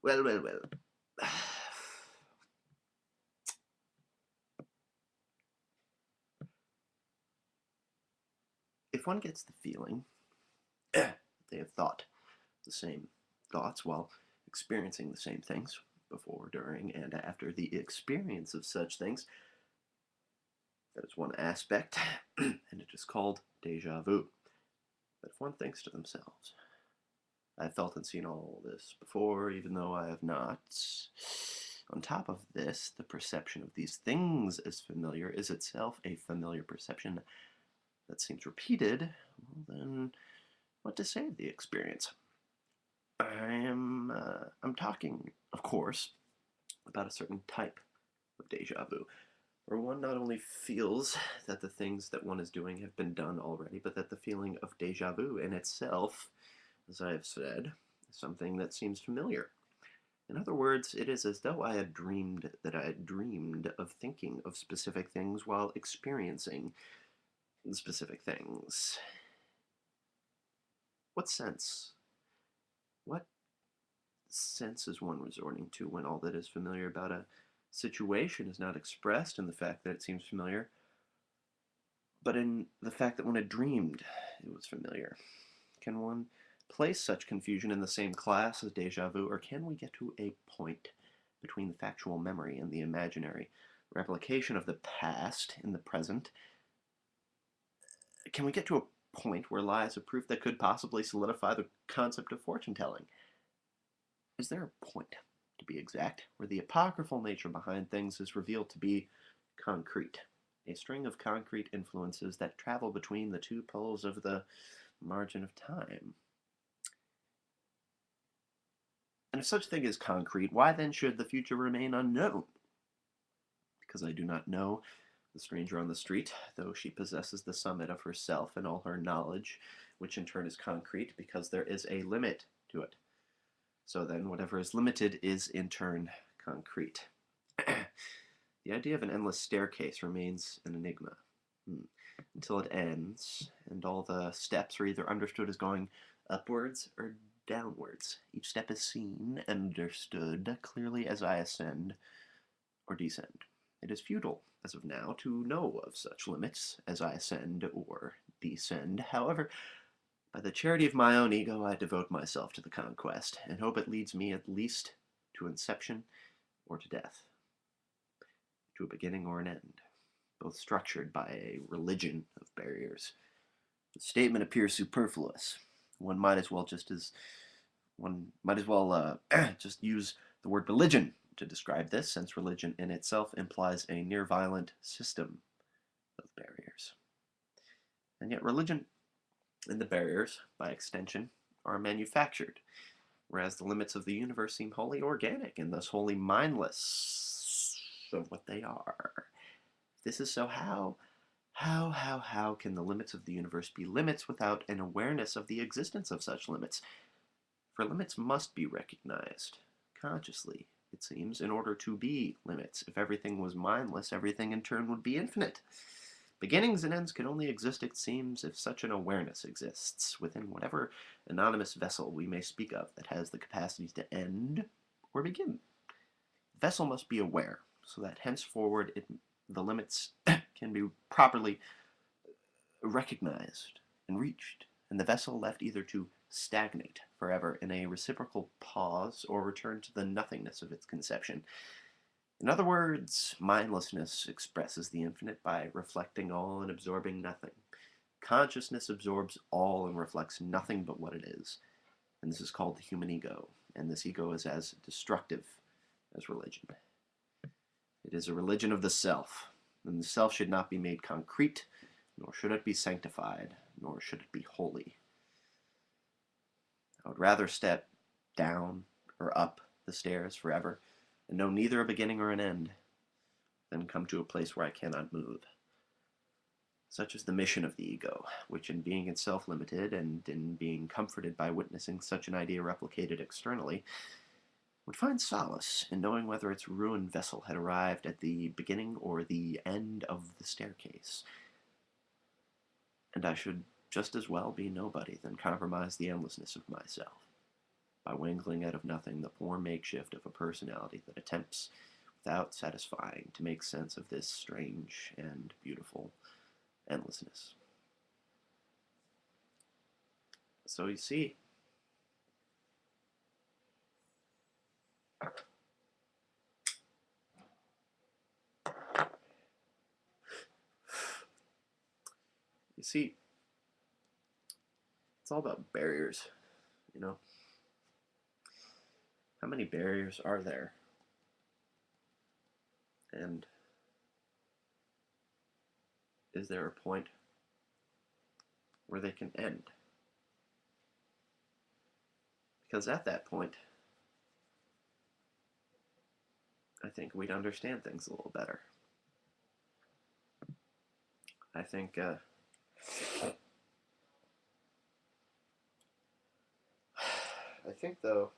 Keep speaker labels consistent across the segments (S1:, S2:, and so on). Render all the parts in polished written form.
S1: Well, well, well. If one gets the feeling they have thought the same thoughts while experiencing the same things before, during, and after the experience of such things, that is one aspect, and it is called deja vu. But if one thinks to themselves, I have felt and seen all this before, even though I have not. On top of this, the perception of these things as familiar is itself a familiar perception that seems repeated. Well, then, what to say of the experience? I'm talking, of course, about a certain type of deja vu, where one not only feels that the things that one is doing have been done already, but that the feeling of deja vu in itself, as I have said, is something that seems familiar. In other words, it is as though I had dreamed that I had dreamed of thinking of specific things while experiencing specific things. What sense? What sense is one resorting to when all that is familiar about a situation is not expressed in the fact that it seems familiar, but in the fact that when it dreamed it was familiar? Can one place such confusion in the same class as deja vu, or can we get to a point between the factual memory and the imaginary replication of the past in the present? Can we get to a point where lies a proof that could possibly solidify the concept of fortune telling? Is there a point, to be exact, where the apocryphal nature behind things is revealed to be concrete? A string of concrete influences that travel between the two poles of the margin of time. And if such thing is concrete, why then should the future remain unknown? Because I do not know the stranger on the street, though she possesses the summit of herself and all her knowledge, which in turn is concrete, because there is a limit to it. So then, whatever is limited is in turn concrete. The idea of an endless staircase remains an enigma until it ends, and all the steps are either understood as going upwards or downwards. Each step is seen and understood clearly as I ascend or descend. It is futile, as of now, to know of such limits as I ascend or descend. However, by the charity of my own ego, I devote myself to the conquest, and hope it leads me at least to inception or to death, to a beginning or an end, both structured by a religion of barriers. The statement appears superfluous. One might as well just as one might as well just use the word religion to describe this, since religion in itself implies a near violent system of barriers. And yet religion and the barriers, by extension, are manufactured, whereas the limits of the universe seem wholly organic and thus wholly mindless of what they are. If this is so, how can the limits of the universe be limits without an awareness of the existence of such limits? For limits must be recognized consciously, it seems, in order to be limits. If everything was mindless, everything in turn would be infinite. Beginnings and ends can only exist, it seems, if such an awareness exists within whatever anonymous vessel we may speak of that has the capacity to end or begin. The vessel must be aware, so that henceforward the limits can be properly recognized and reached, and the vessel left either to stagnate forever in a reciprocal pause or return to the nothingness of its conception. In other words, mindlessness expresses the infinite by reflecting all and absorbing nothing. Consciousness absorbs all and reflects nothing but what it is. And this is called the human ego. And this ego is as destructive as religion. It is a religion of the self. And the self should not be made concrete, nor should it be sanctified, nor should it be holy. I would rather step down or up the stairs forever and know neither a beginning or an end than come to a place where I cannot move. Such is the mission of the ego, which in being itself limited and in being comforted by witnessing such an idea replicated externally, would find solace in knowing whether its ruined vessel had arrived at the beginning or the end of the staircase. And I should just as well be nobody than compromise the endlessness of myself. by wangling out of nothing the poor makeshift of a personality that attempts, without satisfying, to make sense of this strange and beautiful endlessness. So you see, you see, it's all about barriers, you know? How many barriers are there? And is there a point where they can end? Because at that point, I think we'd understand things a little better. I think, though,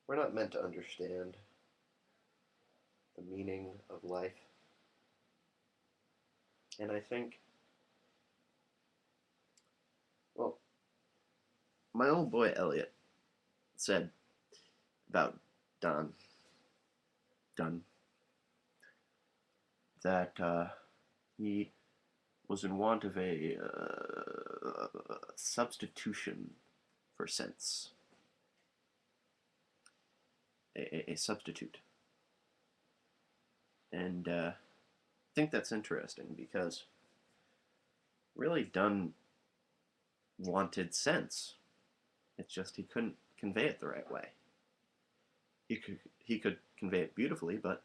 S1: we're not meant to understand the meaning of life. And I think, well, my old boy Elliot said about Don Dunn that he was in want of a substitution for sense, a substitute. And I think that's interesting because really Dunn wanted sense. It's just he couldn't convey it the right way. He could convey it beautifully, but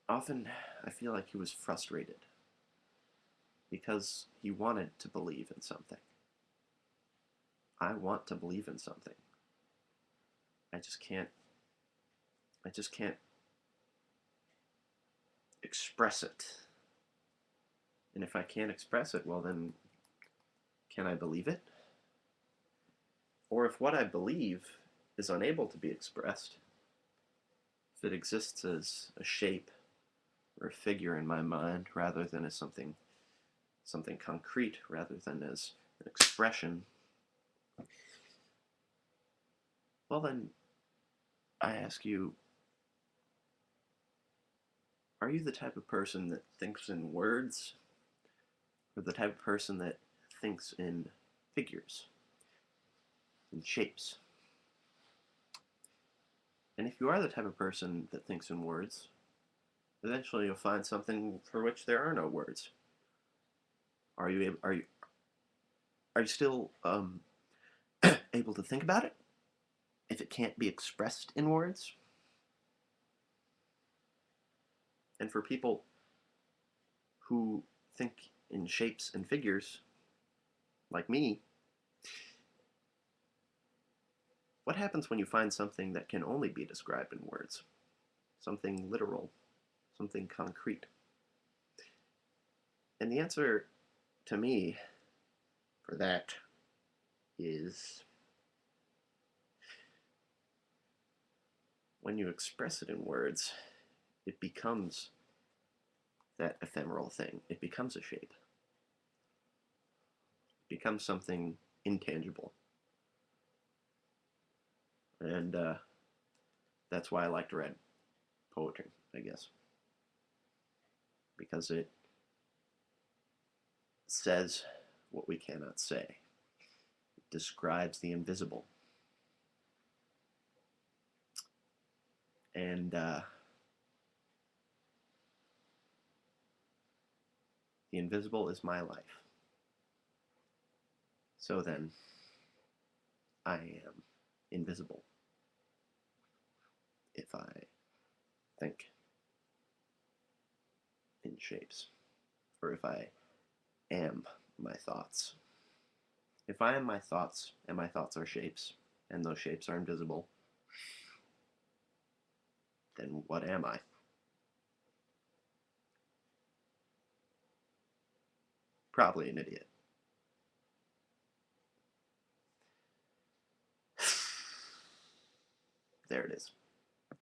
S1: often I feel like he was frustrated because he wanted to believe in something. I want to believe in something. I just can't express it. And if I can't express it, well then can I believe it? Or if what I believe is unable to be expressed, if it exists as a shape or a figure in my mind rather than as something concrete, rather than as an expression, well then I ask you, are you the type of person that thinks in words, or the type of person that thinks in figures, in shapes? And if you are the type of person that thinks in words, eventually you'll find something for which there are no words. Are you still able to think about it if it can't be expressed in words? And for people who think in shapes and figures, like me, what happens when you find something that can only be described in words? Something literal, something concrete. And the answer to me for that is when you express it in words, it becomes that ephemeral thing. It becomes a shape. It becomes something intangible. And that's why I like to read poetry, I guess. Because it says what we cannot say. It describes the invisible. And the invisible is my life. So then, I am invisible if I think in shapes, or if I am my thoughts. If I am my thoughts, and my thoughts are shapes, and those shapes are invisible, then what am I? Probably an idiot. There it is.